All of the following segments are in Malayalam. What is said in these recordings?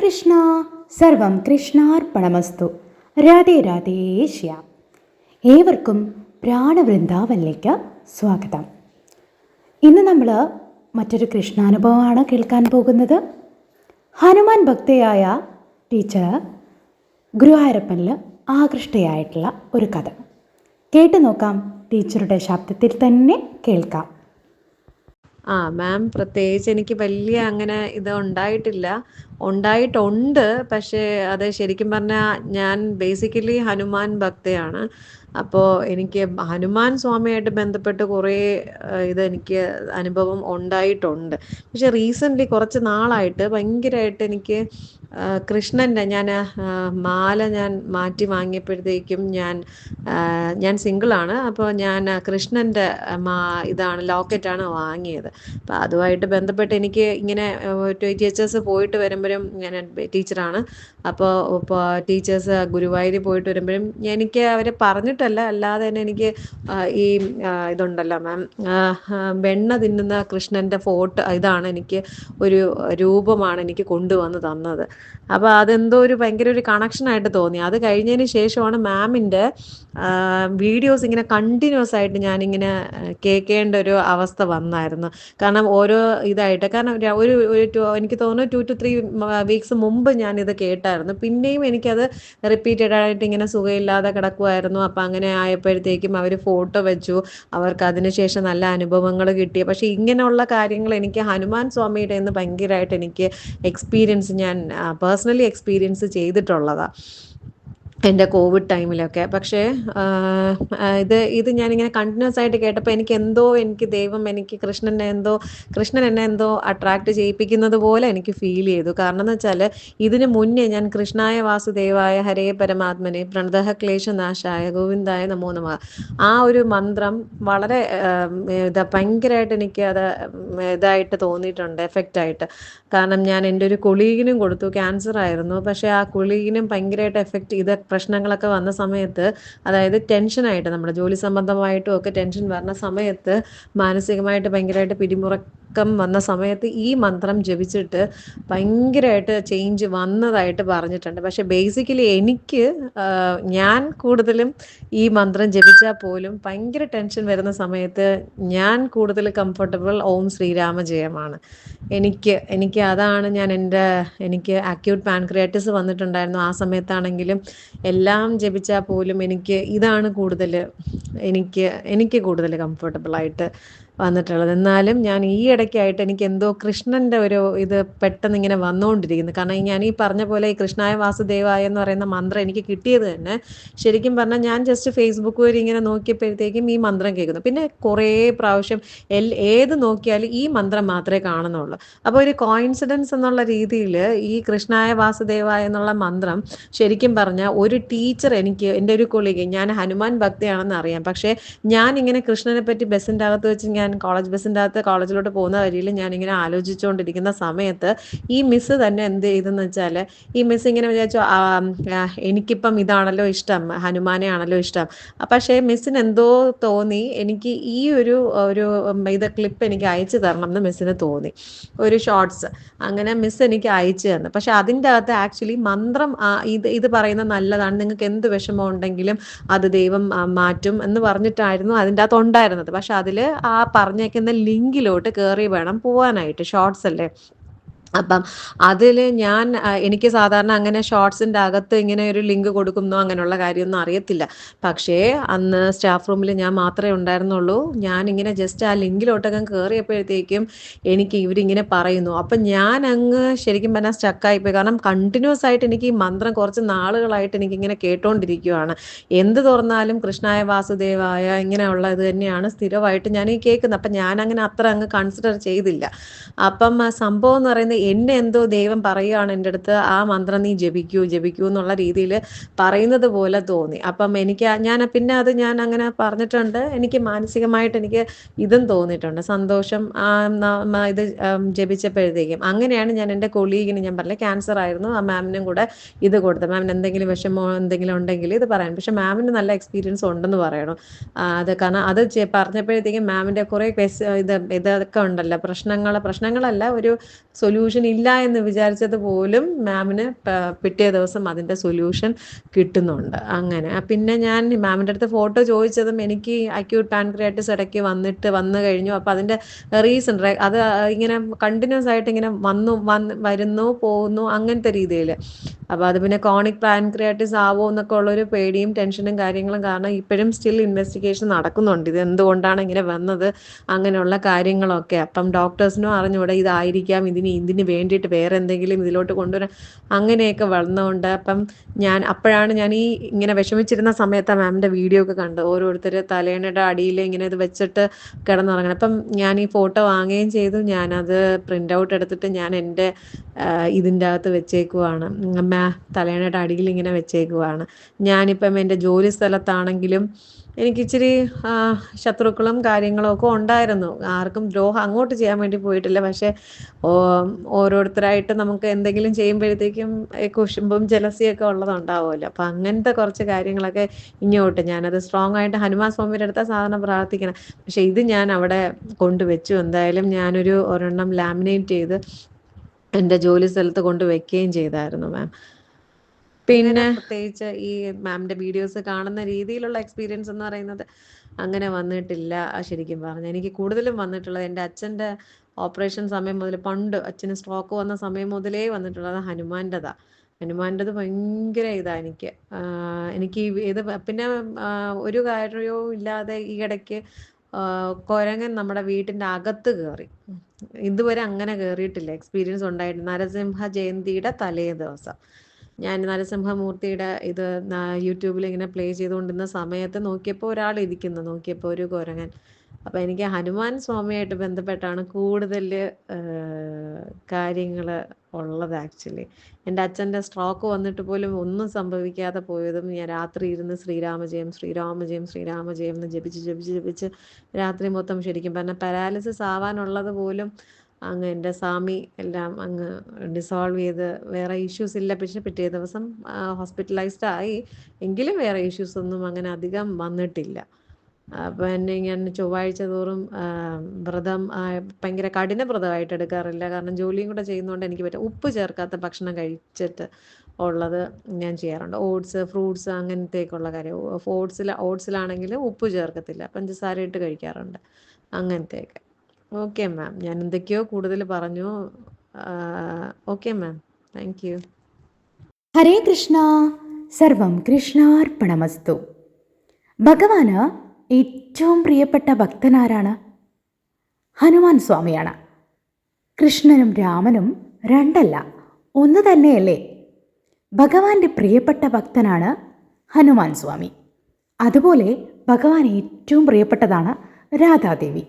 കൃഷ്ണ, സർവം കൃഷ്ണാർപ്പണമസ്തു. രാധേ രാധേ ശ്യാം. ഏവർക്കും പ്രാണവൃന്ദാവനിലേക്ക് സ്വാഗതം. ഇന്ന് നമ്മൾ മറ്റൊരു കൃഷ്ണാനുഭവമാണ് കേൾക്കാൻ പോകുന്നത്. ഹനുമാൻ ഭക്തയായ ടീച്ചർ ഗുരുവായൂരപ്പനിൽ ആകൃഷ്ടയായിട്ടുള്ള ഒരു കഥ കേട്ടു നോക്കാം. ടീച്ചറുടെ ശബ്ദത്തിൽ തന്നെ കേൾക്കാം. മാം, പ്രത്യേകിച്ച് എനിക്ക് വലിയ അങ്ങനെ ഇത് ഉണ്ടായിട്ടില്ല. ഉണ്ടായിട്ടുണ്ട്. പക്ഷേ അത് ശരിക്കും പറഞ്ഞാൽ ഞാൻ ബേസിക്കലി ഹനുമാൻ ഭക്തയാണ്. അപ്പോൾ എനിക്ക് ഹനുമാൻ സ്വാമിയായിട്ട് ബന്ധപ്പെട്ട് കുറേ ഇതെനിക്ക് അനുഭവം ഉണ്ടായിട്ടുണ്ട്. പക്ഷേ റീസെൻ്റ്ലി കുറച്ച് നാളായിട്ട് ഭയങ്കരമായിട്ട് എനിക്ക് കൃഷ്ണൻ്റെ മാല ഞാൻ മാറ്റി വാങ്ങിയപ്പോഴത്തേക്കും ഞാൻ സിംഗിളാണ്. അപ്പോൾ ഞാൻ കൃഷ്ണൻ്റെ ഇതാണ് ലോക്കറ്റാണ് വാങ്ങിയത്. അപ്പോൾ അതുമായിട്ട് ബന്ധപ്പെട്ട് എനിക്ക് ഇങ്ങനെ ടീച്ചേഴ്സ് പോയിട്ട് വരുമ്പോഴും ഞാൻ ടീച്ചറാണ്. അപ്പോൾ ടീച്ചേഴ്സ് ഗുരുവായൂർ പോയിട്ട് വരുമ്പോഴും എനിക്ക് അവരെ പറഞ്ഞിട്ടല്ല, അല്ലാതെ തന്നെ എനിക്ക് ഈ ഇതുണ്ടല്ലോ മാം, വെണ്ണ തിന്നുന്ന കൃഷ്ണൻ്റെ ഫോട്ടോ ഇതാണ് എനിക്ക് ഒരു രൂപമാണ് എനിക്ക് കൊണ്ടുവന്ന് തന്നത്. അപ്പോൾ അതെന്തോ ഒരു ഭയങ്കര ഒരു കണക്ഷനായിട്ട് തോന്നി. അത് കഴിഞ്ഞതിന് ശേഷമാണ് മാമിൻ്റെ വീഡിയോസ് ഇങ്ങനെ കണ്ടിന്യൂസ് ആയിട്ട് ഞാനിങ്ങനെ കേൾക്കേണ്ട ഒരു അവസ്ഥ വന്നായിരുന്നു. കാരണം ഓരോ ഇതായിട്ട്, കാരണം എനിക്ക് തോന്നുന്നു 2 to 3 വീക്സ് മുമ്പ് ഞാനിത് കേട്ടായിരുന്നു. പിന്നെയും എനിക്കത് റിപ്പീറ്റഡ് ആയിട്ട് ഇങ്ങനെ സുഖമില്ലാതെ കിടക്കുമായിരുന്നു. അപ്പം അങ്ങനെ ആയപ്പോഴത്തേക്കും അവർ ഫോട്ടോ വെച്ചു, അവർക്ക് അതിനുശേഷം നല്ല അനുഭവങ്ങൾ കിട്ടി. പക്ഷേ ഇങ്ങനെയുള്ള കാര്യങ്ങൾ എനിക്ക് ഹനുമാൻ സ്വാമിയുടെ നിന്ന് ഭയങ്കരമായിട്ട് എനിക്ക് ഞാൻ പേഴ്സണലി എക്സ്പീരിയൻസ് ചെയ്തിട്ടുള്ളതാണ് എൻ്റെ കോവിഡ് ടൈമിലൊക്കെ. പക്ഷേ ഇത് ഞാനിങ്ങനെ കണ്ടിന്യൂസ് ആയിട്ട് കേട്ടപ്പോൾ എനിക്ക് ദൈവം കൃഷ്ണൻ എന്നെ എന്തോ അട്രാക്റ്റ് ചെയ്യിപ്പിക്കുന്നത് പോലെ എനിക്ക് ഫീൽ ചെയ്തു. കാരണം എന്ന് വെച്ചാൽ ഇതിന് മുന്നേ ഞാൻ കൃഷ്ണായ വാസുദേവായ ഹരേ പരമാത്മനെ പ്രണതഃ ക്ലേശനാശായ ഗോവിന്ദായ നമോ നമഃ ആ ഒരു മന്ത്രം വളരെ ഭയങ്കരമായിട്ട് എനിക്ക് അത് ഇതായിട്ട് തോന്നിയിട്ടുണ്ട്, എഫക്റ്റായിട്ട്. കാരണം ഞാൻ എൻ്റെ ഒരു കൊളീഗിനും കൊടുത്തു, ക്യാൻസർ ആയിരുന്നു. പക്ഷേ ആ കൊളീഗിനും ഭയങ്കരമായിട്ട് പ്രശ്നങ്ങളൊക്കെ വന്ന സമയത്ത്, അതായത് ടെൻഷനായിട്ട് നമ്മുടെ ജോലി സംബന്ധമായിട്ടും ഒക്കെ ടെൻഷൻ വരുന്ന സമയത്ത്, മാനസികമായിട്ട് ഭയങ്കരമായിട്ട് പിരിമുറക്കം വന്ന സമയത്ത് ഈ മന്ത്രം ജപിച്ചിട്ട് ഭയങ്കരമായിട്ട് ചേഞ്ച് വന്നതായിട്ട് പറഞ്ഞിട്ടുണ്ട്. പക്ഷേ ബേസിക്കലി ഞാൻ കൂടുതലും ഈ മന്ത്രം ജപിച്ചാൽ പോലും ഭയങ്കര ടെൻഷൻ വരുന്ന സമയത്ത് ഞാൻ കൂടുതൽ കംഫർട്ടബിൾ ഓം ശ്രീരാമജയമാണ്. എനിക്ക് അതാണ് എനിക്ക് അക്യൂട്ട് പാൻക്രിയാറ്റിസ് വന്നിട്ടുണ്ടായിരുന്നു. ആ സമയത്താണെങ്കിലും എല്ലാം ജപിച്ചാൽ പോലും ഇതാണ് എനിക്ക് കൂടുതൽ കംഫർട്ടബിളായിട്ട് വന്നിട്ടുള്ളത്. എന്നാലും ഞാൻ ഈ ഇടയ്ക്കായിട്ട് എനിക്ക് എന്തോ കൃഷ്ണൻ്റെ ഒരു ഇത് പെട്ടെന്ന് ഇങ്ങനെ വന്നുകൊണ്ടിരിക്കുന്നു. കാരണം ഞാൻ ഈ പറഞ്ഞ പോലെ ഈ കൃഷ്ണായ വാസുദേവായ എന്ന് പറയുന്ന മന്ത്രം എനിക്ക് കിട്ടിയത് തന്നെ ശരിക്കും പറഞ്ഞാൽ ഞാൻ ജസ്റ്റ് ഫേസ്ബുക്ക് വഴി ഇങ്ങനെ നോക്കിയപ്പോഴത്തേക്കും ഈ മന്ത്രം കേൾക്കുന്നു. പിന്നെ കുറേ പ്രാവശ്യം ഏത് നോക്കിയാലും ഈ മന്ത്രം മാത്രമേ കാണുന്നുള്ളൂ. അപ്പോൾ ഒരു കോയിൻസിഡൻസ് എന്നുള്ള രീതിയിൽ ഈ കൃഷ്ണായ വാസുദേവായ എന്നുള്ള മന്ത്രം ശരിക്കും പറഞ്ഞാൽ ഒരു ടീച്ചർ എൻ്റെ ഒരു കൊളീഗ്, ഞാൻ ഹനുമാൻ ഭക്തയാണെന്ന് അറിയാം, പക്ഷേ ഞാനിങ്ങനെ കൃഷ്ണനെ പറ്റി ബസ്സിൻ്റെ അകത്ത് വെച്ച് ഞാൻ ബസ്സിൻ്റെ അകത്ത് കോളേജിലോട്ട് പോകുന്ന വഴിയിൽ ഞാനിങ്ങനെ ആലോചിച്ചുകൊണ്ടിരിക്കുന്ന സമയത്ത് ഈ മിസ്സ് തന്നെ എന്ത് ചെയ്തെന്ന് വെച്ചാൽ, ഈ മിസ് ഇങ്ങനെ വിചാരിച്ചു എനിക്കിപ്പം ഇതാണല്ലോ ഇഷ്ടം, ഹനുമാനെ ആണല്ലോ ഇഷ്ടം. പക്ഷേ മിസ്സിന് എന്തോ തോന്നി, എനിക്ക് ഈ ഒരു ക്ലിപ്പ് എനിക്ക് അയച്ചു തരണം എന്ന് മിസ്സിന് തോന്നി, ഒരു ഷോർട്സ്. അങ്ങനെ മിസ് എനിക്ക് അയച്ചു തന്നു. പക്ഷെ അതിൻ്റെ അകത്ത് ആക്ച്വലി മന്ത്രം ഇത് പറയുന്നത് നല്ലതാണ്, നിങ്ങൾക്ക് എന്ത് വിഷമം ഉണ്ടെങ്കിലും അത് ദൈവം മാറ്റും എന്ന് പറഞ്ഞിട്ടായിരുന്നു അതിൻ്റെ അകത്ത് ഉണ്ടായിരുന്നത്. പക്ഷെ അതിൽ ആ പറഞ്ഞേക്കുന്ന ലിങ്കിലോട്ട് കയറി വേണം പോവാനായിട്ട്, ഷോർട്സ് അല്ലേ. അപ്പം അതിൽ എനിക്ക് സാധാരണ അങ്ങനെ ഷോർട്സിൻ്റെ അകത്ത് ഇങ്ങനെ ഒരു ലിങ്ക് കൊടുക്കുന്നോ അങ്ങനെയുള്ള കാര്യമൊന്നും അറിയത്തില്ല. പക്ഷേ അന്ന് സ്റ്റാഫ് റൂമിൽ ഞാൻ മാത്രമേ ഉണ്ടായിരുന്നുള്ളൂ. ഞാനിങ്ങനെ ജസ്റ്റ് ആ ലിങ്കിലോട്ടൊക്കെ കയറിയപ്പോഴത്തേക്കും എനിക്ക് ഇവരിങ്ങനെ പറയുന്നു. അപ്പം ഞാൻ അങ്ങ് ശരിക്കും പറഞ്ഞാൽ സ്റ്റക്കായിപ്പോയി. കാരണം കണ്ടിന്യൂസ് ആയിട്ട് എനിക്ക് ഈ മന്ത്രം കുറച്ച് നാളുകളായിട്ട് എനിക്കിങ്ങനെ കേട്ടുകൊണ്ടിരിക്കുകയാണ്. എന്ത് തുറന്നാലും കൃഷ്ണായ വാസുദേവായ ഇങ്ങനെയുള്ള ഇത് തന്നെയാണ് സ്ഥിരമായിട്ട് ഞാൻ ഈ കേൾക്കുന്നത്. അപ്പം ഞാൻ അങ്ങനെ അത്ര അങ്ങ് കൺസിഡർ ചെയ്തില്ല. അപ്പം സംഭവം എന്ന് പറയുന്നത്, എന്നെ എന്തോ ദൈവം പറയുകയാണ് എൻ്റെ അടുത്ത്, ആ മന്ത്രം നീ ജപിക്കൂ എന്നുള്ള രീതിയിൽ പറയുന്നത് പോലെ തോന്നി. അപ്പം ഞാൻ അങ്ങനെ പറഞ്ഞിട്ടുണ്ട്. എനിക്ക് മാനസികമായിട്ട് എനിക്ക് ഇതും തോന്നിയിട്ടുണ്ട്, സന്തോഷം ഇത് ജപിച്ചപ്പോഴത്തേക്കും. അങ്ങനെയാണ് ഞാൻ എൻ്റെ കൊളീഗിന്, ഞാൻ പറഞ്ഞില്ല ക്യാൻസർ ആയിരുന്നു, ആ മാമിനും കൂടെ ഇത് കൊടുത്തത്. മാമിന് എന്തെങ്കിലും വിഷമോ എന്തെങ്കിലും ഉണ്ടെങ്കിൽ ഇത് പറയാൻ. പക്ഷെ മാമിന് നല്ല എക്സ്പീരിയൻസ് ഉണ്ടെന്ന് പറയണം. കാരണം അത് പറഞ്ഞപ്പോഴത്തേക്കും മാമിൻ്റെ കുറേ ഇതൊക്കെ ഉണ്ടല്ലോ, പ്രശ്നങ്ങളല്ല ഒരു സൊല്യൂഷൻ ഇല്ല എന്ന് വിചാരിച്ചത് പോലും മാമിന് പിറ്റേ ദിവസം അതിൻ്റെ സൊല്യൂഷൻ കിട്ടുന്നുണ്ട്. അങ്ങനെ പിന്നെ ഞാൻ മാമിൻ്റെ അടുത്ത് ഫോട്ടോ ചോദിച്ചതും എനിക്ക് അക്യൂട്ട് പാൻക്രിയാറ്റിസ് ഇടയ്ക്ക് വന്നു കഴിഞ്ഞു. അപ്പോൾ അതിൻ്റെ റീസൺ അത് ഇങ്ങനെ കണ്ടിന്യൂസ് ആയിട്ട് ഇങ്ങനെ വരുന്നു പോകുന്നു അങ്ങനത്തെ രീതിയിൽ. അപ്പോൾ അത് പിന്നെ ക്രോണിക് പാൻക്രിയാറ്റിസ് ആവോ എന്നൊക്കെ ഉള്ളൊരു പേടിയും ടെൻഷനും കാര്യങ്ങളും കാരണം ഇപ്പോഴും സ്റ്റിൽ ഇൻവെസ്റ്റിഗേഷൻ നടക്കുന്നുണ്ട്. ഇത് എന്തുകൊണ്ടാണ് ഇങ്ങനെ വന്നത് അങ്ങനെയുള്ള കാര്യങ്ങളൊക്കെ. അപ്പം ഡോക്ടേഴ്സിനും അറിഞ്ഞൂടെ ഇതായിരിക്കാം, ഇതിന് വേണ്ടിയിട്ട് വേറെ എന്തെങ്കിലും ഇതിലോട്ട് കൊണ്ടുവരാൻ അങ്ങനെയൊക്കെ വന്നതുകൊണ്ട്. അപ്പം അപ്പോഴാണ് ഞാൻ ഈ ഇങ്ങനെ വിഷമിച്ചിരുന്ന സമയത്ത് മാമിൻ്റെ വീഡിയോ ഒക്കെ കണ്ട് ഓരോരുത്തർ തലേണയുടെ അടിയിൽ ഇങ്ങനെ ഇത് വെച്ചിട്ട് കിടന്നുറങ്ങണം. അപ്പം ഞാൻ ഈ ഫോട്ടോ വാങ്ങുകയും ചെയ്തു. ഞാനത് പ്രിൻ്റ് ഔട്ട് എടുത്തിട്ട് ഞാൻ എൻ്റെ ഇതിൻ്റെ അകത്ത് വെച്ചേക്കുവാണ്, തലേണയുടെ അടിയിൽ ഇങ്ങനെ വെച്ചേക്കുവാണ്. ഞാനിപ്പം എൻ്റെ ജോലി സ്ഥലത്താണെങ്കിലും എനിക്കിച്ചിരി ശത്രുക്കളും കാര്യങ്ങളും ഒക്കെ ഉണ്ടായിരുന്നു. ആർക്കും ദ്രോഹം അങ്ങോട്ട് ചെയ്യാൻ വേണ്ടി പോയിട്ടില്ല. പക്ഷേ ഓരോരുത്തരായിട്ട് നമുക്ക് എന്തെങ്കിലും ചെയ്യുമ്പോഴത്തേക്കും കുശുമ്പും ജലസിയൊക്കെ ഉള്ളതുണ്ടാവുമല്ലോ. അപ്പം അങ്ങനത്തെ കുറച്ച് കാര്യങ്ങളൊക്കെ ഇങ്ങോട്ട് ഞാനത് സ്ട്രോങ് ആയിട്ട് ഹനുമാൻ സ്വാമിയുടെ അടുത്ത സാധനം പ്രാർത്ഥിക്കണം. പക്ഷേ ഇത് ഞാൻ അവിടെ കൊണ്ടുവച്ചു. എന്തായാലും ഞാനൊരു ഒരെണ്ണം ലാമിനേറ്റ് ചെയ്ത് എൻ്റെ ജോലി സ്ഥലത്ത് കൊണ്ടുവയ്ക്കുകയും ചെയ്തായിരുന്നു മാം. പിന്നെ പ്രത്യേകിച്ച് ഈ മാമിൻ്റെ വീഡിയോസ് കാണുന്ന രീതിയിലുള്ള എക്സ്പീരിയൻസ് എന്ന് പറയുന്നത് അങ്ങനെ വന്നിട്ടില്ല. ശരിക്കും പറഞ്ഞാൽ എനിക്ക് കൂടുതലും വന്നിട്ടുള്ളത് എൻ്റെ അച്ഛൻ്റെ ഓപ്പറേഷൻ സമയം മുതൽ, പണ്ട് അച്ഛന് സ്ട്രോക്ക് വന്ന സമയം മുതലേ വന്നിട്ടുള്ളത് ഹനുമാൻ്റെത് ഭയങ്കര ഇതാണ് എനിക്ക് ഇത്. പിന്നെ ഒരു കാര്യവും ഇല്ലാതെ ഈ ഇടയ്ക്ക് കുരങ്ങൻ നമ്മുടെ വീട്ടിൻ്റെ അകത്ത് കയറി. ഇതുവരെ അങ്ങനെ കയറിയിട്ടില്ല, എക്സ്പീരിയൻസ് ഉണ്ടായിട്ടുണ്ട്. നരസിംഹ ജയന്തിയുടെ തലേ ദിവസം ഞാൻ നരസിംഹമൂർത്തിയുടെ ഇത് യൂട്യൂബിൽ ഇങ്ങനെ പ്ലേ ചെയ്തുകൊണ്ടിരുന്ന സമയത്ത് നോക്കിയപ്പോൾ ഒരാൾ ഇരിക്കുന്നു, നോക്കിയപ്പോൾ ഒരു കുരങ്ങൻ. അപ്പോൾ എനിക്ക് ഹനുമാൻ സ്വാമിയായിട്ട് ബന്ധപ്പെട്ടാണ് കൂടുതൽ കാര്യങ്ങൾ ഉള്ളത്. ആക്ച്വലി എൻ്റെ അച്ഛൻ്റെ സ്ട്രോക്ക് വന്നിട്ട് പോലും ഒന്നും സംഭവിക്കാതെ പോയതും ഞാൻ രാത്രി ഇരുന്ന് ശ്രീരാമജയം ശ്രീരാമജയം ശ്രീരാമജയം എന്ന് ജപിച്ച് രാത്രി മൊത്തം ശരിക്കും പറഞ്ഞാൽ പാരാലിസിസ് ആവാനുള്ളത് പോലും അങ്ങ് എൻ്റെ സ്വാമി എല്ലാം അങ്ങ് ഡിസോൾവ് ചെയ്ത് വേറെ ഇഷ്യൂസ് ഇല്ല. പക്ഷേ പിറ്റേ ദിവസം ഹോസ്പിറ്റലൈസ്ഡ് ആയി, എങ്കിലും വേറെ ഇഷ്യൂസ് ഒന്നും അങ്ങനെ അധികം വന്നിട്ടില്ല. അപ്പോൾ എന്നെ ഇങ്ങനെ ചൊവ്വാഴ്ച തോറും വ്രതം ഭയങ്കര കഠിന വ്രതമായിട്ട് എടുക്കാറില്ല, കാരണം ജോലിയും കൂടെ ചെയ്യുന്നതുകൊണ്ട് എനിക്ക് പറ്റും. ഉപ്പ് ചേർക്കാത്ത ഭക്ഷണം കഴിച്ചിട്ട് ഉള്ളത് ഞാൻ ചെയ്യാറുണ്ട്. ഓട്സ്, ഫ്രൂട്ട്സ് അങ്ങനത്തേക്കുള്ള കാര്യം. ഓട്സിലാണെങ്കിൽ ഉപ്പ് ചേർക്കത്തില്ല, പഞ്ചസാര ഇട്ട് കഴിക്കാറുണ്ട്, അങ്ങനത്തെയൊക്കെ. ഓക്കെ മാം, ഞാൻ എന്തൊക്കെയോ കൂടുതൽ പറഞ്ഞു. Okay ma'am, thank you. Hare Krishna. സർവം കൃഷ്ണാർപ്പണമസ്തു. ഭഗവാന് ഏറ്റവും പ്രിയപ്പെട്ട ഭക്തനാരാണ്? ഹനുമാൻ സ്വാമിയാണ്. കൃഷ്ണനും രാമനും രണ്ടല്ല, ഒന്ന് തന്നെയല്ലേ? ഭഗവാന്റെ പ്രിയപ്പെട്ട ഭക്തനാണ് ഹനുമാൻ സ്വാമി. അതുപോലെ ഭഗവാൻ ഏറ്റവും പ്രിയപ്പെട്ടതാണ് രാധാദേവി.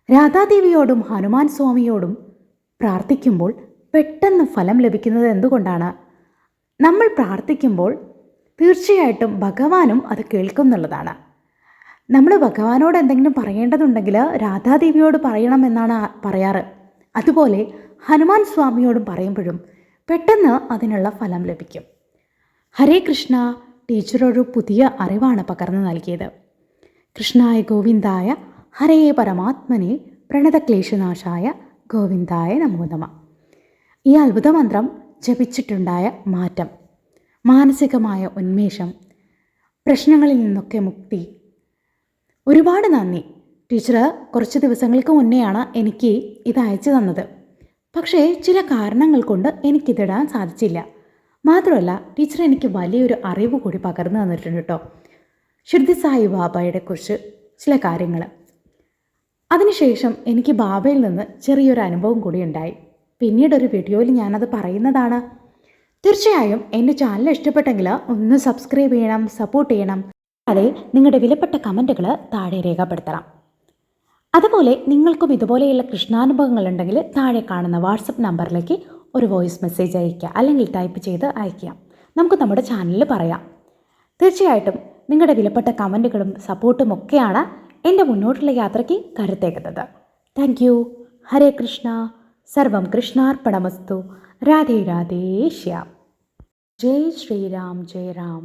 രാധാദേവിയോടും ഹനുമാൻ സ്വാമിയോടും പ്രാർത്ഥിക്കുമ്പോൾ പെട്ടെന്ന് ഫലം ലഭിക്കുന്നത് എന്തുകൊണ്ടാണ്? നമ്മൾ പ്രാർത്ഥിക്കുമ്പോൾ തീർച്ചയായിട്ടും ഭഗവാനും അത് കേൾക്കുന്നുള്ളതാണ്. നമ്മൾ ഭഗവാനോട് എന്തെങ്കിലും പറയേണ്ടതുണ്ടെങ്കിൽ രാധാദേവിയോട് പറയണമെന്നാണ് പറയാറ്. അതുപോലെ ഹനുമാൻ സ്വാമിയോടും പറയുമ്പോഴും പെട്ടെന്ന് അതിനുള്ള ഫലം ലഭിക്കും. ഹരേ കൃഷ്ണ. ടീച്ചറൊരു പുതിയ അറിവാണ് പകർന്നു നൽകിയത്. കൃഷ്ണായ ഗോവിന്ദായ ഹരേ പരമാത്മനെ പ്രണതക്ലേശനാശായ ഗോവിന്ദായ നമോ നമഃ. ഈ അത്ഭുത മന്ത്രം ജപിച്ചിട്ടുണ്ടായ മാറ്റം, മാനസികമായ ഉന്മേഷം, പ്രശ്നങ്ങളിൽ നിന്നൊക്കെ മുക്തി. ഒരുപാട് നന്ദി. ടീച്ചർ കുറച്ച് ദിവസങ്ങൾക്ക് മുന്നെയാണ് എനിക്ക് ഇത് അയച്ചു തന്നത്. പക്ഷേ ചില കാരണങ്ങൾ കൊണ്ട് എനിക്കിതിടാൻ സാധിച്ചില്ല. മാത്രമല്ല ടീച്ചർ എനിക്ക് വലിയൊരു അറിവ് കൂടി പകർന്നു തന്നിട്ടുണ്ട് കേട്ടോ. ഷിർദി സായി ബാബയുടെ കുറിച്ച് ചില കാര്യങ്ങൾ. അതിനുശേഷം എനിക്ക് ബാബയിൽ നിന്ന് ചെറിയൊരു അനുഭവം കൂടി ഉണ്ടായി. പിന്നീടൊരു വീഡിയോയിൽ ഞാനത് പറയുന്നതാണ്. തീർച്ചയായും എൻ്റെ ചാനൽ ഇഷ്ടപ്പെട്ടെങ്കിൽ ഒന്ന് സബ്സ്ക്രൈബ് ചെയ്യണം, സപ്പോർട്ട് ചെയ്യണം. അതെ, നിങ്ങളുടെ വിലപ്പെട്ട കമൻറ്റുകൾ താഴെ രേഖപ്പെടുത്തണം. അതുപോലെ നിങ്ങൾക്കും ഇതുപോലെയുള്ള കൃഷ്ണാനുഭവങ്ങൾ ഉണ്ടെങ്കിൽ താഴെ കാണുന്ന വാട്സപ്പ് നമ്പറിലേക്ക് ഒരു വോയിസ് മെസ്സേജ് അയയ്ക്കുക, അല്ലെങ്കിൽ ടൈപ്പ് ചെയ്ത് അയയ്ക്കുക. നമുക്ക് നമ്മുടെ ചാനലിൽ പറയാം. തീർച്ചയായിട്ടും നിങ്ങളുടെ വിലപ്പെട്ട കമൻറ്റുകളും സപ്പോർട്ടും ഒക്കെയാണ് എൻ്റെ മുന്നോട്ടുള്ള യാത്രയ്ക്ക് കരുത്തേക്കുന്നത്. Thank you. ഹരേ കൃഷ്ണ. സർവം കൃഷ്ണാർപ്പണമസ്തു. രാധേ രാധേ ശ്യാം. ജയ് ശ്രീരാം, ജയ രാം.